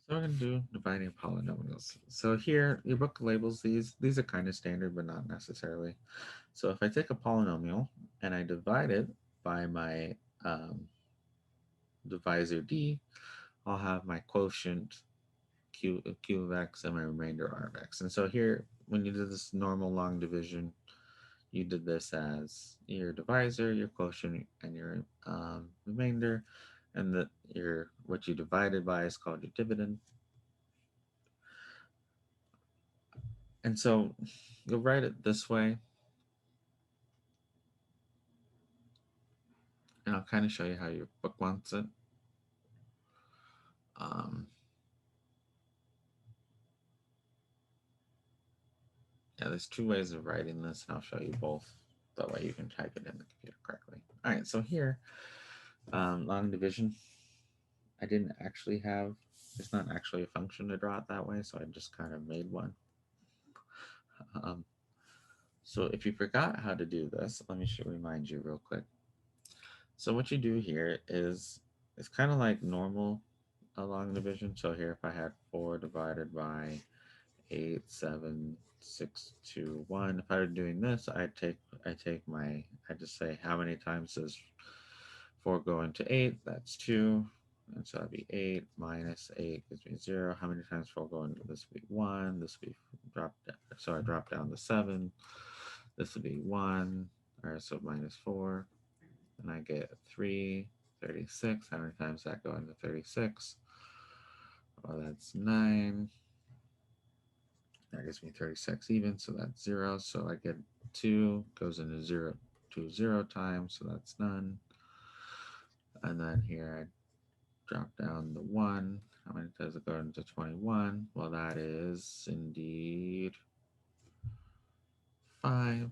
So we're going to do dividing polynomials. So here, your book labels these. These are kind of standard, but not necessarily. So if I take a polynomial and I divide it by my divisor d, I'll have my quotient q of x and my remainder r of x. And so here, when you do this normal long division, you did this as your divisor, your quotient, and your remainder, and that your what you divided by is called your dividend. And so you'll write it this way, and I'll kind of show you how your book wants it. Um, yeah, there's two ways of writing this, and I'll show you both. That way you can type it in the computer correctly. All right, so here, long division, I didn't actually have, it's not actually a function to draw it that way, so I just kind of made one. Um, so if you forgot how to do this, let me remind you real quick. So what you do here is, it's kind of like normal long division. So here, if I had 4 divided by 8, 7, 6, 2, 1. If I were doing this, I just say how many times does 4 go into 8? That's 2. And so that'd be 8 minus 8 gives me 0. How many times 4 go into this would be 1. This would be drop down. So I drop down to 7. This would be 1. All right, so minus 4. And I get 3, 36. How many times that go into 36? Well, that's 9. That gives me 36 even, so that's 0. So I get 2, goes into 0 to 0 times, so that's none. And then here I drop down the 1. How many does it go into 21? Well, that is indeed 5.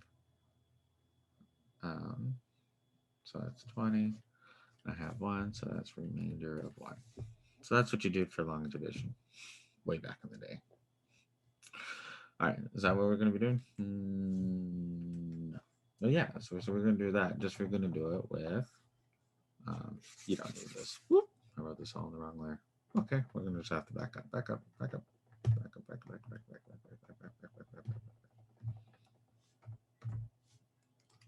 Um, so that's 20. I have 1, so that's remainder of 1. So that's what you did for long division way back in the day. All right, is that what we're going to be doing? No. Oh, yeah, so we're going to do that. Just we're going to do it with, you don't need this. Whoop, I wrote this all in the wrong layer. Okay, we're going to just have to back up, back up, back up, back up, back up, back up, back up, back up, back up, back up, back up, back up.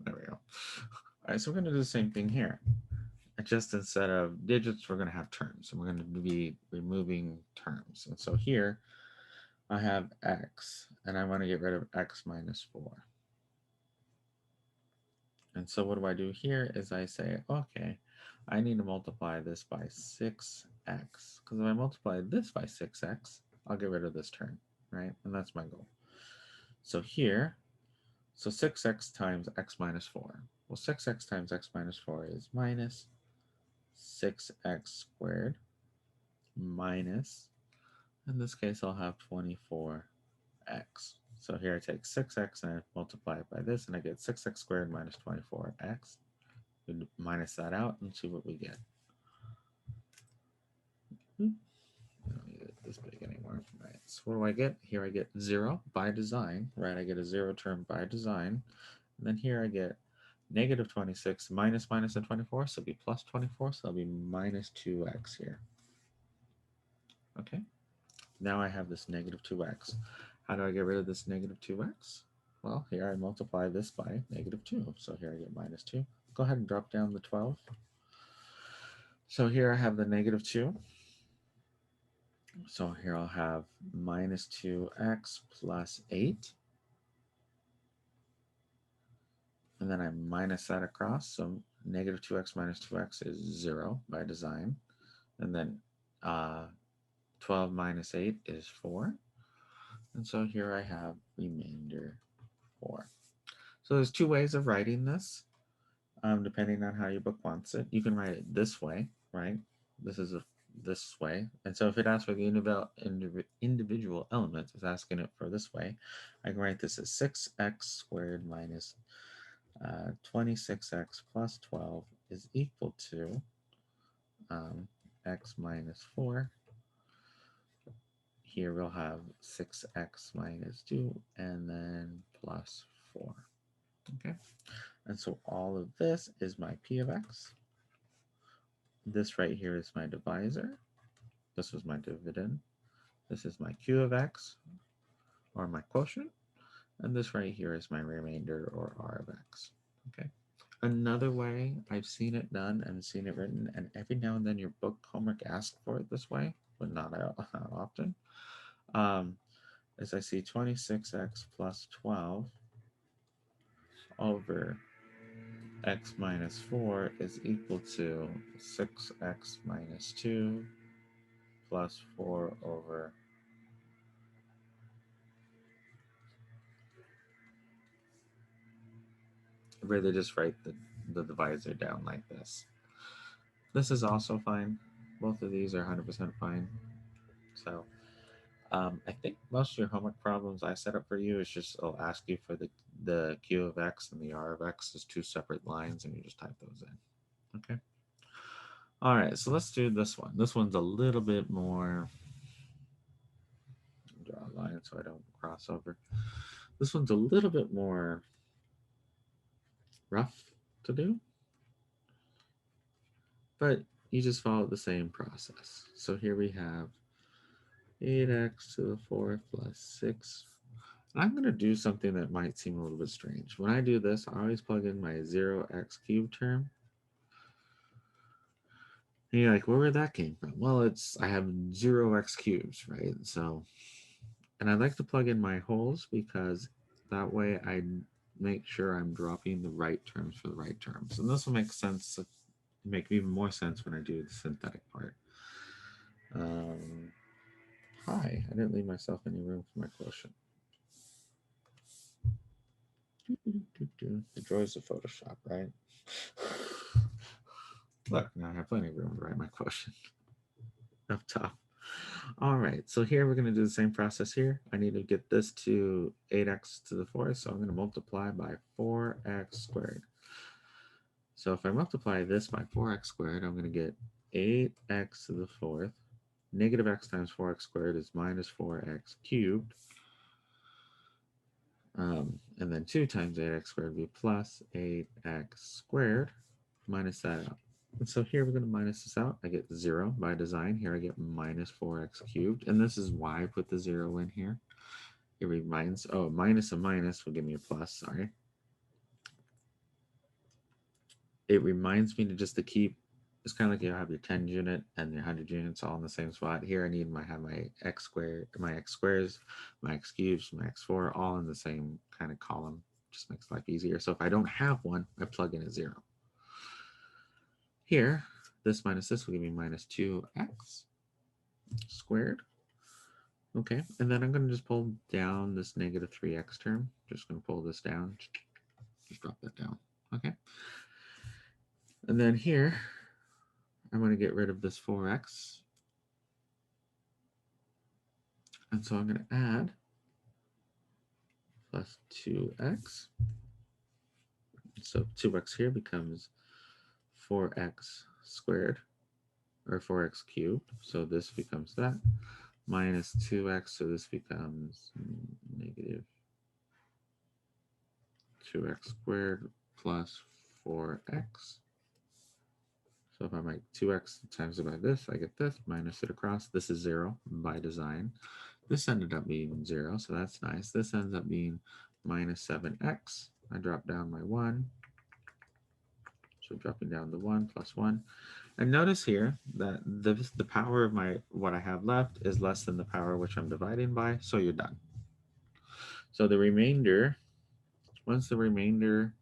There we go. All right, so we're going to do the same thing here. Just instead of digits, we're going to have terms, and we're going to be removing terms. And so here, I have x, and I want to get rid of x minus 4. And so what do I do here is I say, okay, I need to multiply this by 6x. Because if I multiply this by 6x, I'll get rid of this term, right? And that's my goal. So here, so 6x times x minus 4. Well, 6x times x minus 4 is minus 6x squared minus, in this case, I'll have 24x. So here I take 6x and I multiply it by this, and I get 6x squared minus 24x. We minus that out and see what we get. I don't need it this big anymore. Right. So what do I get? Here I get 0 by design. Right. I get a 0 term by design. And then here I get negative 26 minus minus and 24. So it'll be plus 24. So that'll be minus 2x here. Okay. Now I have this negative 2x. How do I get rid of this negative 2x? Well, here I multiply this by negative 2. So here I get minus 2. Go ahead and drop down the 12. So here I have the negative 2. So here I'll have minus 2x plus 8. And then I minus that across. So negative 2x minus 2x is 0 by design. And then 12 minus 8 is 4. And so here I have remainder 4. So there's two ways of writing this, depending on how your book wants it. You can write it this way, right? This way. And so if it asks for the individual elements, it's asking it for this way. I can write this as 6x squared minus 26x plus 12 is equal to x minus 4. Here we'll have 6x minus 2 and then plus 4. Okay, and so all of this is my p of x. This right here is my divisor. This was my dividend. This is my q of x, or my quotient, and this right here is my remainder, or r of x. Okay. Another way I've seen it done and seen it written, and every now and then your book homework asks for it this way, but not often, is I see 26x plus 12 over x minus 4 is equal to 6x minus 2 plus 4 over really just write the divisor down like this. This is also fine. Both of these are 100% fine. So I think most of your homework problems I set up for you is just it'll ask you for the q of x and the r of x as two separate lines, and you just type those in. Okay. All right, so let's do this one. This one's a little bit more. Draw a line so I don't cross over. This one's a little bit more rough to do, but you just follow the same process. So here we have 8x to the 4th plus 6. I'm going to do something that might seem a little bit strange. When I do this, I always plug in my 0x cubed term. And you're like, where that came from? Well, I have 0x cubes, right? So, and I like to plug in my holes because that way I make sure I'm dropping the right terms for the right terms. And this will make sense, make even more sense when I do the synthetic part. Hi, I didn't leave myself any room for my quotient. The joys of Photoshop, right? Look, now I have plenty of room to write my quotient up top. All right, so here we're going to do the same process here. I need to get this to 8x to the 4th, so I'm going to multiply by 4x squared. So if I multiply this by 4x squared, I'm going to get 8x to the 4th. Negative x times 4x squared is minus 4x cubed. And then 2 times 8x squared would be plus 8x squared, minus that out. And so here we're going to minus this out. I get 0 by design. Here I get minus 4x cubed. And this is why I put the 0 in here. It reminds, oh, minus a minus will give me a plus, sorry. It reminds me to keep, it's kind of like you have your 10 unit and your 100 units all in the same spot. Here I need have my x squared, my x squares, my x cubes, my x4 all in the same kind of column. Just makes life easier. So if I don't have one, I plug in a 0. Here, this minus this will give me minus 2x squared. Okay, and then I'm going to just pull down this negative 3x term. Just going to pull this down. Just drop that down. Okay. And then here, I'm going to get rid of this 4x. And so I'm going to add plus 2x. So 2x here becomes 4x squared, or 4x cubed. So this becomes that. Minus 2x, so this becomes negative 2x squared plus 4x. So if I make 2x times it by this, I get this, minus it across. This is 0 by design. This ended up being 0, so that's nice. This ends up being minus 7x. I drop down my 1. So dropping down the 1 plus 1. And notice here that the power of what I have left is less than the power which I'm dividing by, so you're done. So the remainder, once the remainder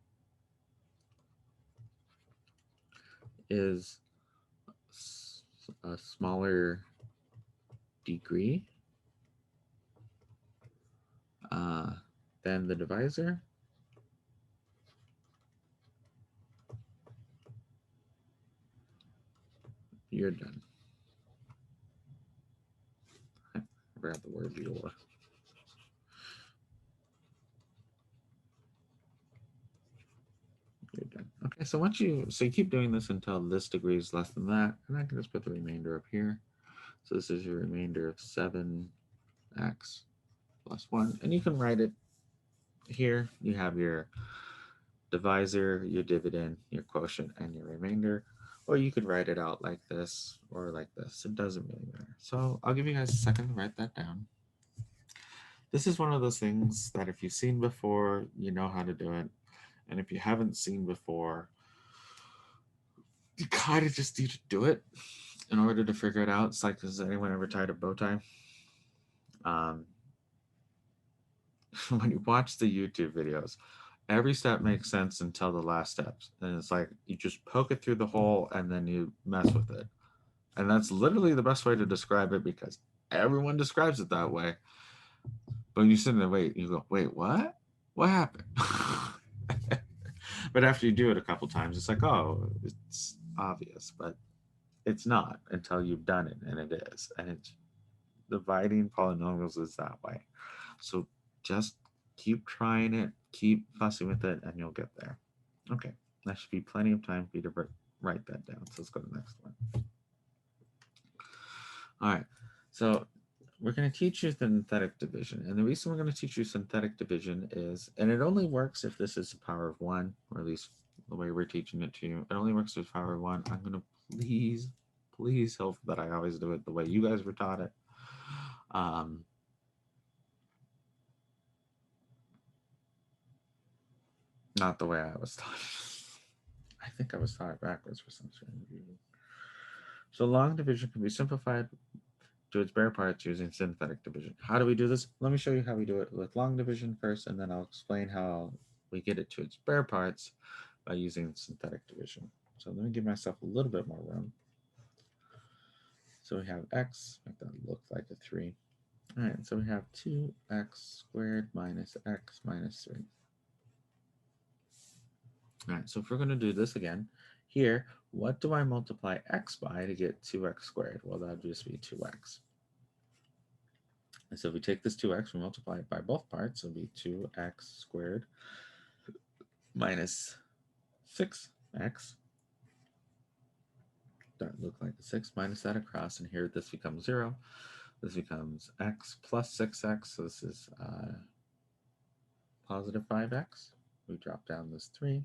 is a smaller degree than the divisor, you're done. I forgot the word your. You're done. Okay, so you keep doing this until this degree is less than that, and I can just put the remainder up here. So this is your remainder of 7x plus 1, and you can write it here. You have your divisor, your dividend, your quotient, and your remainder. Or you could write it out like this or like this. It doesn't really matter. So I'll give you guys a second to write that down. This is one of those things that if you've seen before, you know how to do it. And if you haven't seen before, you kind of just need to do it in order to figure it out. It's like, has anyone ever tied a bow tie? Um, when you watch the YouTube videos, every step makes sense until the last steps. And it's like you just poke it through the hole and then you mess with it. And that's literally the best way to describe it because everyone describes it that way. But you sit there, wait, you go, wait, what? What happened? But after you do it a couple times, it's like, oh, it's obvious, but it's not until you've done it, and it is. And it's dividing polynomials is that way. So just keep trying it, keep fussing with it, and you'll get there. Okay, that should be plenty of time for you to write that down. So let's go to the next one. All right, so we're going to teach you synthetic division. And the reason we're going to teach you synthetic division is, and it only works if this is the power of 1, or at least the way we're teaching it to you. It only works with power of 1. I'm going to please hope that I always do it the way you guys were taught it. Not the way I was taught. I think I was taught it backwards for some reason. So long division can be simplified to its bare parts using synthetic division. How do we do this? Let me show you how we do it with long division first, and then I'll explain how we get it to its bare parts by using synthetic division. So let me give myself a little bit more room. So we have x, make that look like a 3. All right, so we have 2x squared minus x minus 3. All right, so if we're going to do this again, here, what do I multiply x by to get 2x squared? Well, that would just be 2x. And so if we take this 2x, we multiply it by both parts, it'll be 2x squared minus 6x. That look like a 6 minus that across, and here this becomes 0. This becomes x plus 6x, so this is positive 5x. We drop down this 3.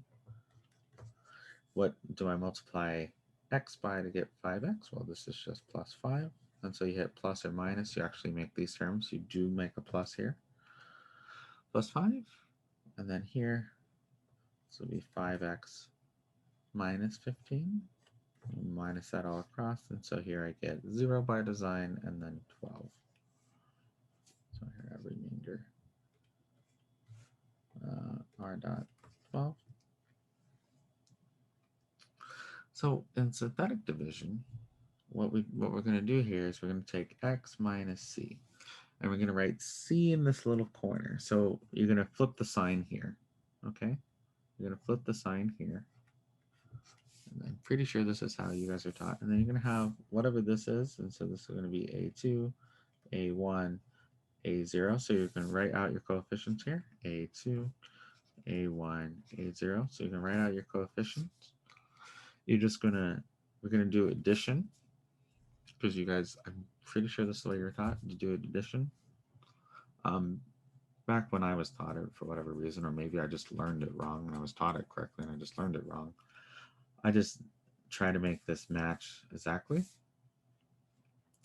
What do I multiply x by to get 5x? Well, this is just plus 5. And so you hit plus or minus, you actually make these terms. You do make a plus here. Plus 5. And then here, this will be 5x minus 15. Minus that all across. And so here I get 0 by design and then 12. So here I have remainder r dot 12. So in synthetic division, what we're going to do here is we're going to take x minus c, and we're going to write c in this little corner. So you're going to flip the sign here, okay? You're going to flip the sign here. And I'm pretty sure this is how you guys are taught. And then you're going to have whatever this is, and so this is going to be a2, a1, a0. So you're going to write out your coefficients here, a2, a1, a0. So you can write out your coefficients. We're going to do addition, because you guys, I'm pretty sure this is the way you're taught to do addition. Back when I was taught it for whatever reason, or maybe I just learned it wrong and I was taught it correctly and I just learned it wrong, I just try to make this match exactly.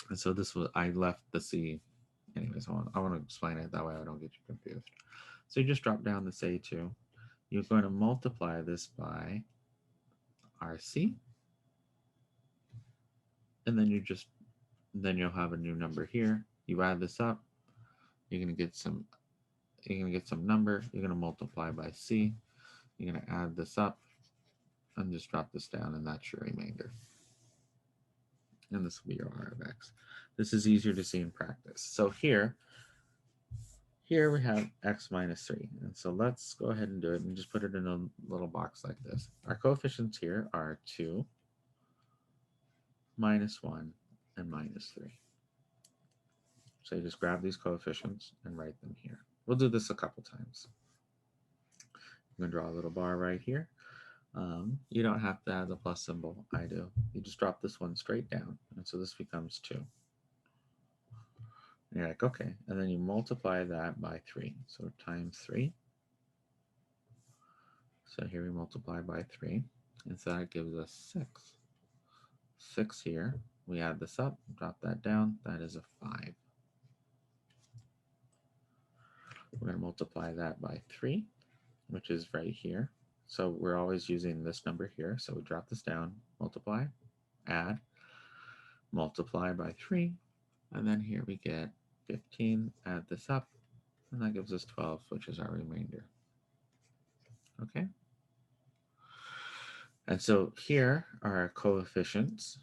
And so this was, I left the C. Anyways, I want to explain it that way I don't get you confused. So you just drop down this A2. You're going to multiply this by RC. And then you'll have a new number here. You add this up, you're going to get some number. You're going to multiply by C. You're going to add this up and just drop this down, and that's your remainder. And this will be your R of x. This is easier to see in practice. So here we have x minus 3. And so let's go ahead and do it and just put it in a little box like this. Our coefficients here are 2, minus 1, and minus 3. So you just grab these coefficients and write them here. We'll do this a couple times. I'm going to draw a little bar right here. You don't have to add the plus symbol. I do. You just drop this one straight down. And so this becomes 2. And you're like, okay. And then you multiply that by 3. So times 3. So here we multiply by 3. And so that gives us 6. 6 here. We add this up, drop that down. That is a 5. We're going to multiply that by 3, which is right here. So we're always using this number here. So we drop this down, multiply, add, multiply by 3. And then here we get 15, add this up, and that gives us 12, which is our remainder. Okay? And so here are our coefficients.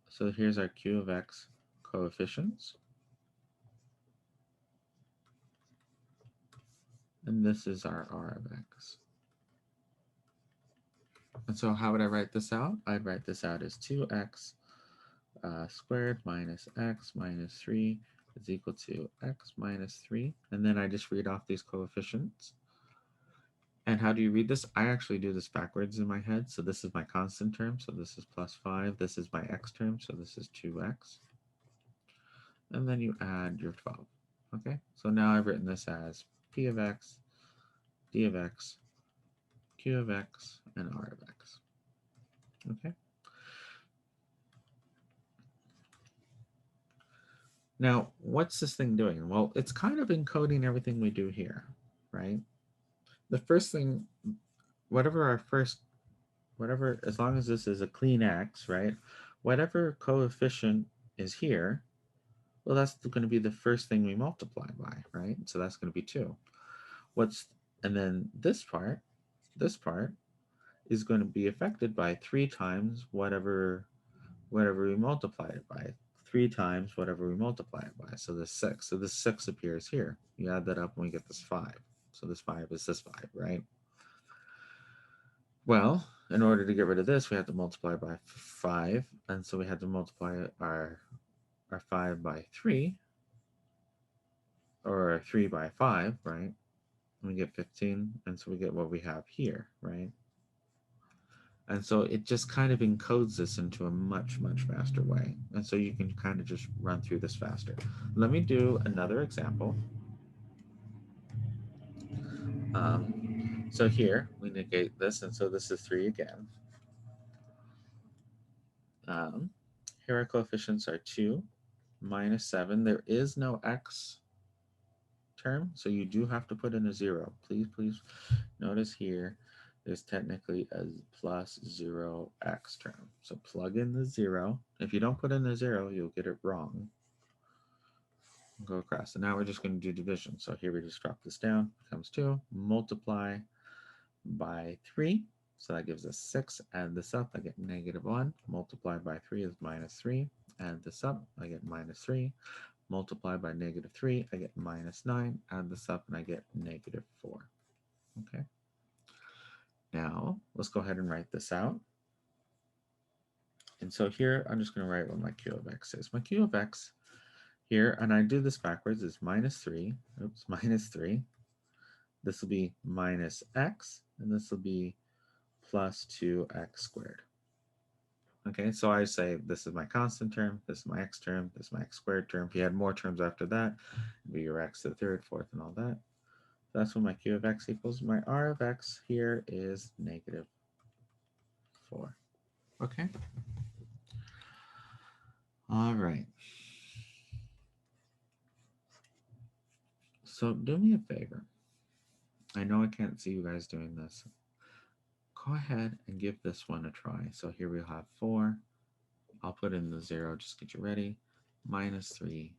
So here's our Q of X coefficients. And this is our R of X. And so how would I write this out? I'd write this out as 2x squared minus x minus 3 is equal to x minus 3. And then I just read off these coefficients. And how do you read this? I actually do this backwards in my head. So this is my constant term. So this is plus 5. This is my x term. So this is 2x. And then you add your 12. Okay, so now I've written this as P of x, D of x, Q of x, and R of x. Okay. Now, what's this thing doing? Well, it's kind of encoding everything we do here, right? The first thing, whatever, as long as this is a clean x, right? Whatever coefficient is here, well, that's going to be the first thing we multiply by, right? So that's going to be 2. And then this part is going to be affected by 3 times whatever we multiply it by. 3 times whatever we multiply it by. So this 6. So this 6 appears here. You add that up and we get this 5. So this 5 is this 5, right? Well, in order to get rid of this, we have to multiply by 5. And so we had to multiply our 5 by 3, or 3 by 5, right? And we get 15, and so we get what we have here, right? And so it just kind of encodes this into a much, much faster way. And so you can kind of just run through this faster. Let me do another example. So here we negate this, and so this is 3 again. Here our coefficients are 2 minus 7. There is no x term, so you do have to put in a 0. Please notice here there's technically a plus 0x term. So plug in the 0. If you don't put in the 0, you'll get it wrong. Go across. And now we're just going to do division. So here we just drop this down, becomes 2, multiply by 3. So that gives us 6. Add this up, I get negative 1. Multiply by 3 is minus 3. Add this up, I get minus 3. Multiply by negative 3, I get minus 9. Add this up and I get negative 4. Okay. Now, let's go ahead and write this out. And so here, I'm just going to write what my Q of X is. My Q of X here, and I do this backwards, is minus 3. Oops, minus 3. This will be minus x, and this will be plus 2x squared. Okay, so I say this is my constant term, this is my x term, this is my x squared term. If you had more terms after that, it'd be your x to the third, fourth, and all that. So that's what my Q of X equals. My R of X here is negative 4. Okay. All right. So do me a favor. I know I can't see you guys doing this. Go ahead and give this one a try. So here we'll have 4. I'll put in the 0, just get you ready. Minus 3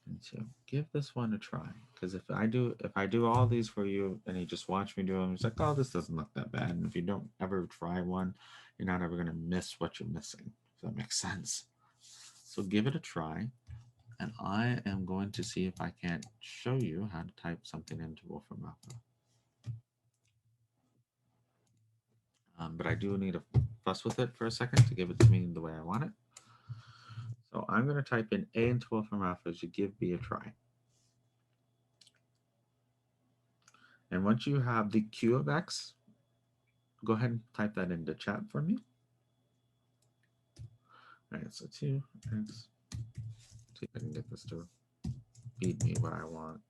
and 2. Give this one a try. Because if I do all these for you and you just watch me do them, it's like, oh, this doesn't look that bad. And if you don't ever try one, you're not ever going to miss what you're missing, if that makes sense. So give it a try. And I am going to see if I can't show you how to type something into Wolfram Alpha. But I do need to fuss with it for a second to give it to me the way I want it. So I'm going to type in A into Wolfram Alpha to give B a try. And once you have the Q of X, go ahead and type that into chat for me. All right, so 2x. See if I can get this to feed me what I want.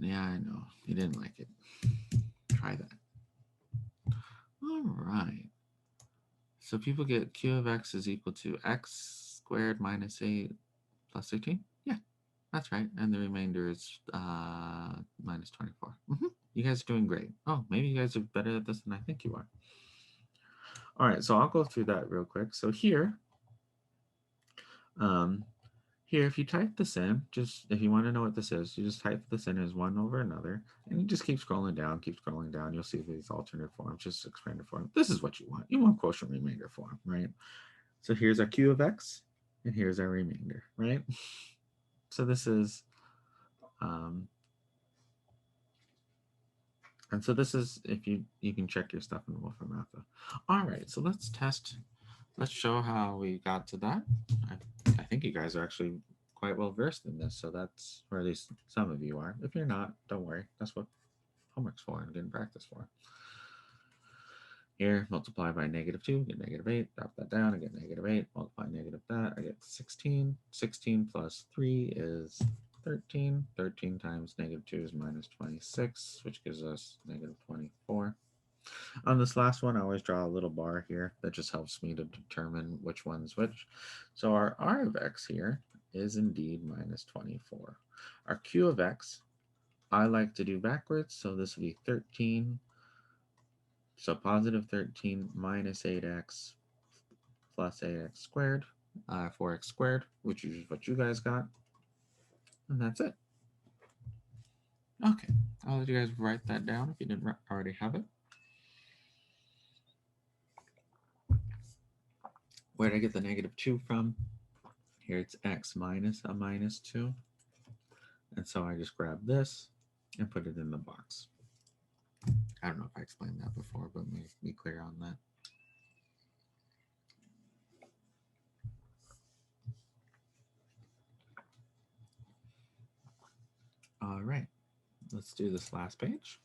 Yeah, I know. You didn't like it. Try that. All right. So people get q of x is equal to x squared minus 8 plus 13. Yeah, that's right. And the remainder is minus 24. You guys are doing great. Oh, maybe you guys are better at this than I think you are. All right, so I'll go through that real quick. So um, here, if you type this in, just if you want to know what this is, you just type this in as one over another, and you just keep scrolling down, keep scrolling down. You'll see these alternate forms, just expanded form. This is what you want. You want quotient remainder form, right? So here's our q of x, and here's our remainder, right? So this is, um, and so this is if you can check your stuff in Wolfram Alpha. All right, so let's test. Let's show how we got to that. I think you guys are actually quite well versed in this, so that's, or at least some of you are. If you're not, don't worry. That's what homework's for and getting practice for. Here, multiply by -2, get -8, drop that down, I get -8, multiply negative that, I get 16. 16 plus 3 is 13. 13 times -2 is minus 26, which gives us -24. On this last one, I always draw a little bar here. That just helps me to determine which one's which. So our r of x here is indeed minus 24. Our q of x, I like to do backwards, so this will be 13. So positive 13 minus 8x plus 8x squared, 4x squared, which is what you guys got. And that's it. Okay, I'll let you guys write that down if you didn't already have it. Where did I get the -2 from? Here it's x minus a -2. And so I just grab this and put it in the box. I don't know if I explained that before, but let me be clear on that. All right, let's do this last page.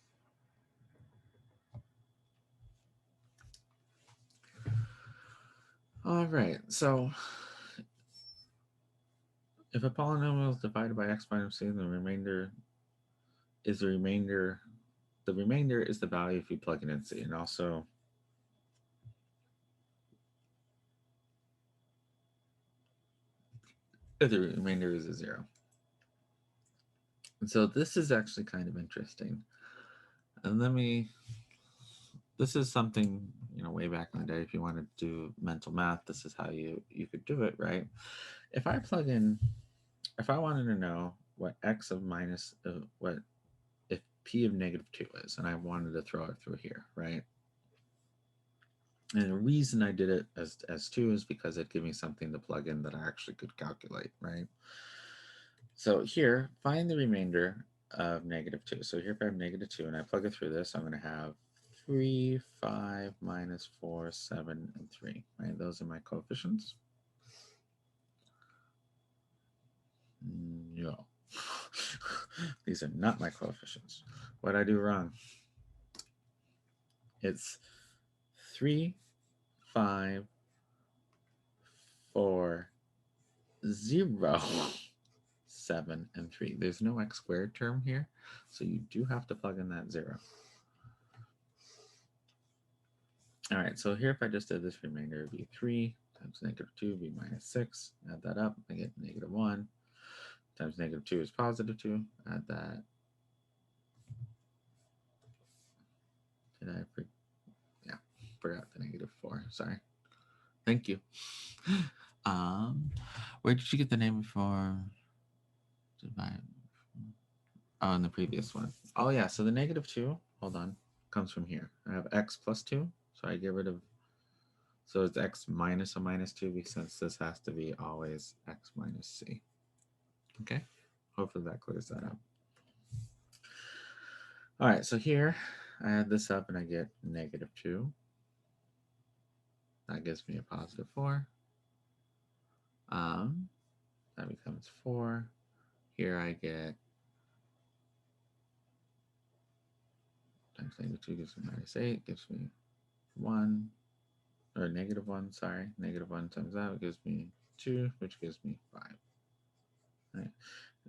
All right, so if a polynomial is divided by x minus c, the remainder is the remainder. The remainder is the value if you plug it in c, and also if the remainder is a 0. And so this is actually kind of interesting. And this is something, way back in the day, if you wanted to do mental math, this is how you could do it, right? If I wanted to know what x of minus, what if p of -2 is, and I wanted to throw it through here, right? And the reason I did it as 2 is because it gave me something to plug in that I actually could calculate, right? So here, find the remainder of -2. So here if I have -2 and I plug it through this, I'm going to have 3, 5, -4, 7, and 3, right? Those are my coefficients. No. These are not my coefficients. What did I do wrong? It's 3, 5, 4, 0, 7, and 3. There's no x squared term here, so you do have to plug in that 0. All right, so here if I just did this remainder, it would be 3 times -2 would be -6. Add that up, I get -1 times -2 is +2. Add that. Forgot the -4. Sorry. Thank you. Where did you get the name for? Oh, in the previous one. Oh yeah, so the -2, hold on, comes from here. I have x plus 2, so I get rid of, so it's x minus a -2, since this has to be always x minus c. Okay, hopefully that clears that up. All right, so here I add this up and I get -2. That gives me a +4. That becomes 4. Here I get times -2 gives me -8, gives me 1, or -1, sorry. -1 times that gives me 2, which gives me 5. right?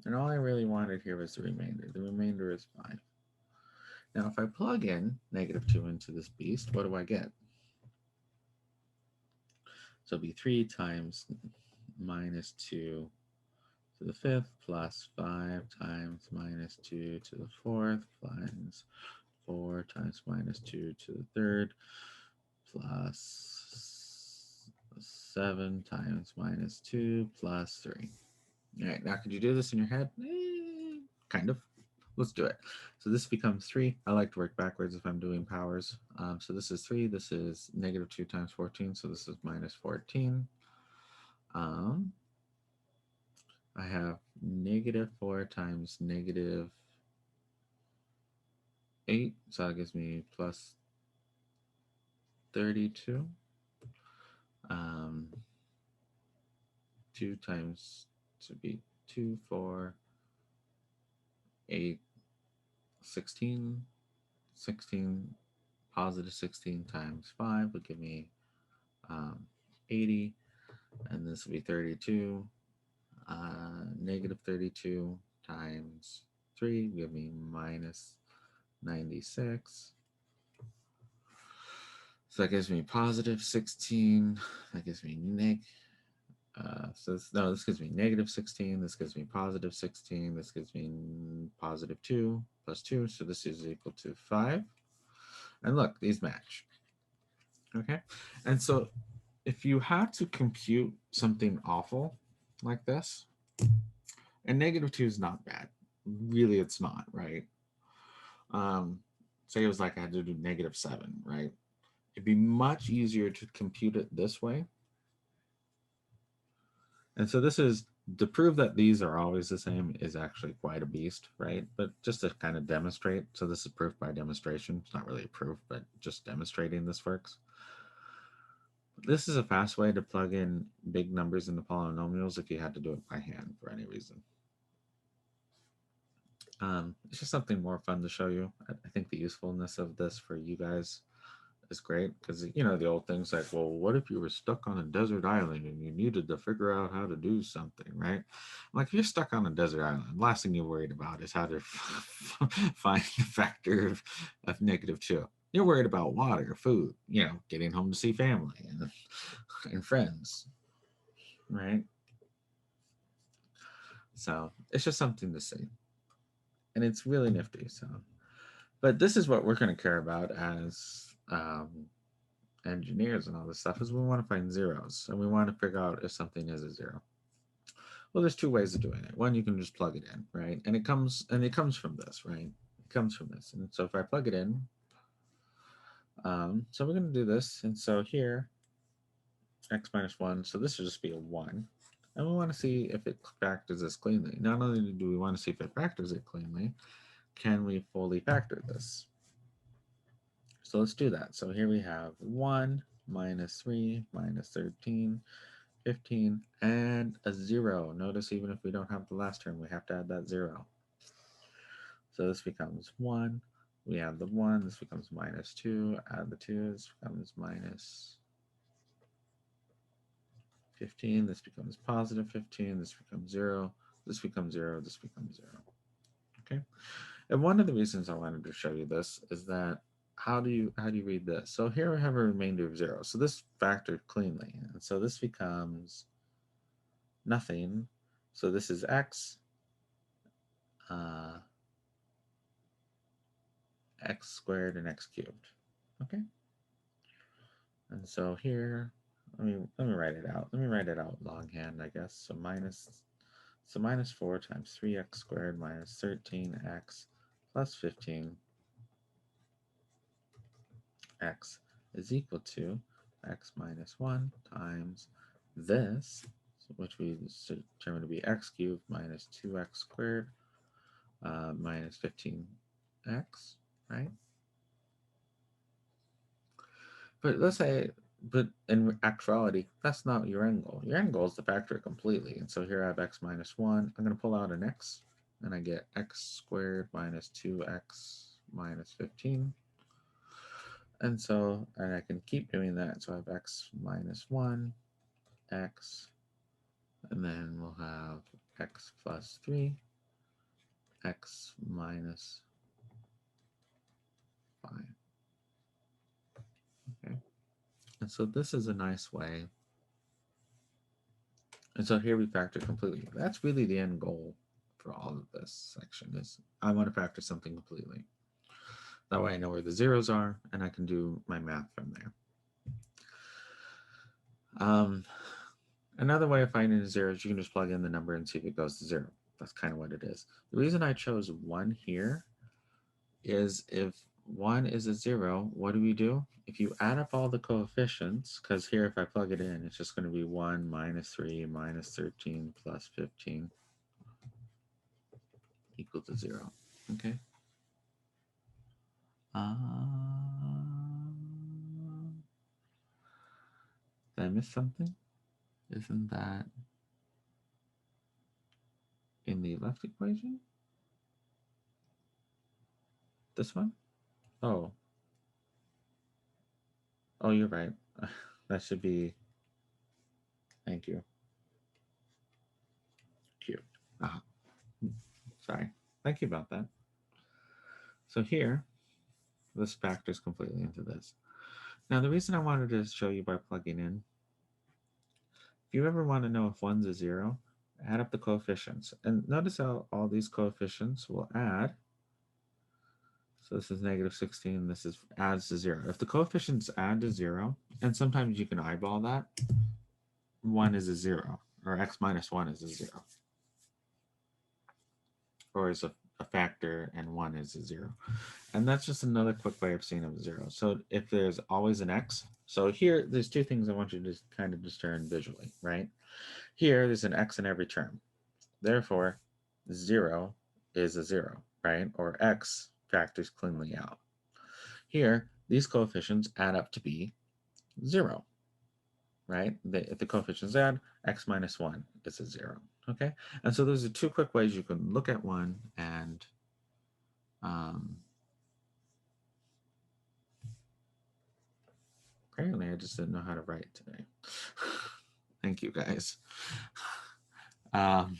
And all I really wanted here was the remainder. The remainder is 5. Now, if I plug in -2 into this beast, what do I get? So it'll be 3 times -2 to the 5th plus 5 times -2 to the 4th plus 4 times -2 to the 3rd plus 7 times -2 plus 3. All right, now could you do this in your head? Kind of. Let's do it. So this becomes 3. I like to work backwards if I'm doing powers. So this is 3. This is -2 times 14. So this is -14. Um, I have -4 times -8. So that gives me plus 32. 2 times to be 2, 4, 8, 16. 16 positive 16 times 5 would give me 80, and this would be 32. -32 times 3 would give me minus 96. So that gives me positive 16. That gives me this gives me negative 16. This gives me positive 16. This gives me positive 2 plus 2. So this is equal to 5. And look, these match. Okay. And so if you had to compute something awful like this, and -2 is not bad. Really, it's not, right? Say it was like I had to do -7, right? It'd be much easier to compute it this way. And so this is to prove that these are always the same is actually quite a beast, right? But just to kind of demonstrate, so this is proof by demonstration. It's not really a proof, but just demonstrating this works. This is a fast way to plug in big numbers into polynomials if you had to do it by hand for any reason. It's just something more fun to show you. I think the usefulness of this for you guys is great because, you know, the old things like, well, what if you were stuck on a desert island and you needed to figure out how to do something, right? Like if you're stuck on a desert island, last thing you're worried about is how to find the factor of -2. You're worried about water, food, you know, getting home to see family and friends, right? So it's just something to see. And it's really nifty. So, but this is what we're going to care about as engineers and all this stuff is we want to find zeros and we want to figure out if something is a zero. Well, there's 2 ways of doing it. One, you can just plug it in, right? And it comes from this, right? It comes from this. And so if I plug it in, so we're going to do this. And so here, x minus 1. So this will just be a 1. And we want to see if it factors this cleanly. Not only do we want to see if it factors it cleanly, can we fully factor this? So let's do that. So here we have 1 minus 3 minus 13, 15, and a 0. Notice even if we don't have the last term, we have to add that 0. So this becomes 1. We add the 1. This becomes minus 2. Add the 2. This becomes minus 15. This becomes positive 15. This becomes 0. This becomes 0. This becomes 0. Okay. And one of the reasons I wanted to show you this is that how do you read this? So here we have a remainder of 0. So this factored cleanly. And so this becomes nothing. So this is x, x squared and x cubed. Okay. And so here, let me write it out. Let me write it out longhand, I guess. So minus 4 times 3x squared minus 13x plus 15x is equal to x minus 1 times this, which we determine to be x cubed minus 2x squared minus 15x, right? But let's say, but in actuality, that's not your end goal. Your end goal is to factor it completely. And so here I have x minus 1. I'm going to pull out an x, and I get x squared minus 2x minus 15. And so, and I can keep doing that. So I have x minus 1, x, and then we'll have x plus 3, x minus 5. Okay. And so this is a nice way. And so here we factor completely. That's really the end goal for all of this section is I want to factor something completely. That way I know where the zeros are and I can do my math from there. Another way of finding a zero is you can just plug in the number and see if it goes to 0. That's kind of what it is. The reason I chose 1 here is if 1 is a 0, what do? If you add up all the coefficients, because here if I plug it in, it's just going to be 1 minus 3 minus 13 plus 15 equal to 0. Okay. Did I miss something? Isn't that in the left equation? This one? Oh. Oh, you're right. That should be, thank you. Cute. Sorry. Thank you about that. So here, this factors completely into this. Now, the reason I wanted to show you by plugging in, if you ever want to know if 1's a 0, add up the coefficients. And notice how all these coefficients will add. So this is negative 16, this is adds to 0. If the coefficients add to 0, and sometimes you can eyeball that, 1 is a 0, or x minus 1 is a 0. Or is a factor and 1 is a 0. And that's just another quick way of seeing a 0. So if there's always an x, so here there's two things I want you to just kind of discern visually, right? Here there's an x in every term. Therefore, 0 is a 0, right? Or x factors cleanly out. Here, these coefficients add up to be 0, right? If the coefficients add, x minus 1 is a 0, okay? And so those are two quick ways you can look at one and apparently I just didn't know how to write today. Thank you, guys. And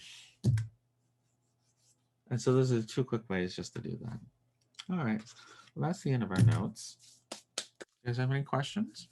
so those are two quick ways just to do that. All right, well, that's the end of our notes. You guys have any questions?